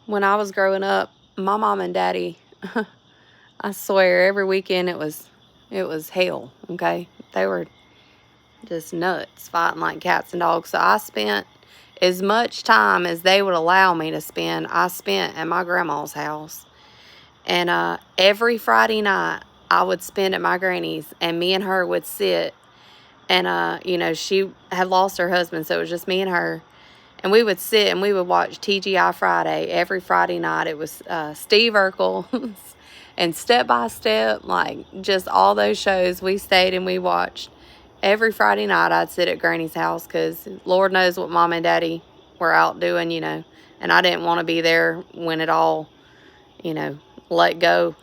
when I was growing up, my mom and daddy, I swear, every weekend it was hell, okay? They were just nuts, fighting like cats and dogs. So I spent as much time as they would allow me to spend, I spent at my grandma's house. And every Friday night, I would spend at my granny's, and me and her would sit. And, you know, she had lost her husband, so it was just me and her. And we would sit and we would watch TGI Friday every Friday night. It was Steve Urkel and Step by Step, like just all those shows we stayed and we watched. Every Friday night I'd sit at Granny's house because Lord knows what Mom and Daddy were out doing, you know. And I didn't want to be there when it all, you know, let go.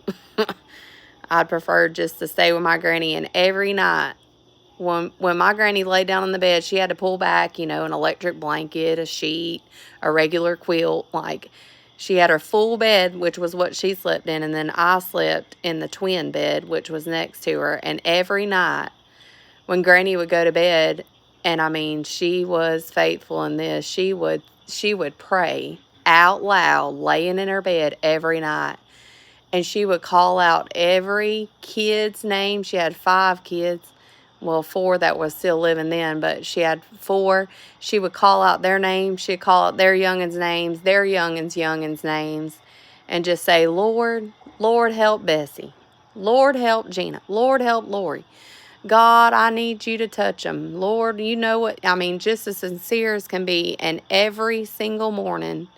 I'd prefer just to stay with my granny. And every night, when my granny laid down on the bed, she had to pull back, you know, an electric blanket, a sheet, a regular quilt. Like, she had her full bed, which was what she slept in, and then I slept in the twin bed, which was next to her. And every night, when granny would go to bed, and I mean, she was faithful in this, she would pray out loud, laying in her bed every night. And she would call out every kid's name. She had 5 kids. Well, 4 that was still living then, but she had 4. She would call out their names. She'd call out their youngins' names, their youngins' names, and just say, Lord, Lord, help Bessie. Lord, help Gina. Lord, help Lori. God, I need you to touch them. Lord, you know what, I mean, just as sincere as can be. And every single morning,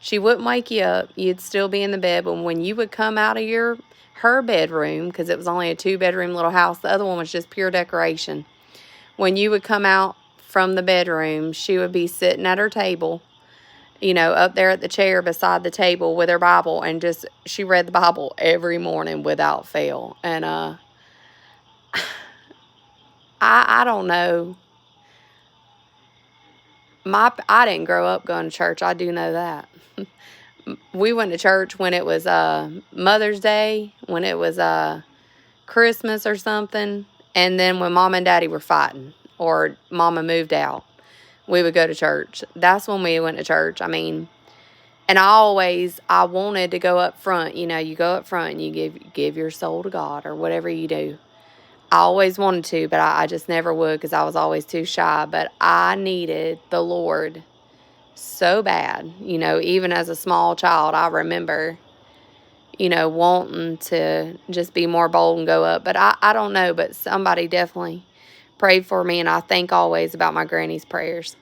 she wouldn't wake you up. You'd still be in the bed. But when you would come out of her bedroom, because it was only a 2-bedroom little house, the other one was just pure decoration. When you would come out from the bedroom, she would be sitting at her table, you know, up there at the chair beside the table with her Bible, and just, she read the Bible every morning without fail. And I don't know. I didn't grow up going to church. I do know that. We went to church when it was Mother's Day, when it was Christmas or something, and then when Mom and Daddy were fighting or Mama moved out, we would go to church. That's when we went to church. I mean, and I wanted to go up front. You know, you go up front and you give your soul to God or whatever you do. I always wanted to, but I just never would because I was always too shy. But I needed the Lord so bad. You know, even as a small child, I remember, you know, wanting to just be more bold and go up. But I don't know, but somebody definitely prayed for me, and I think always about my granny's prayers.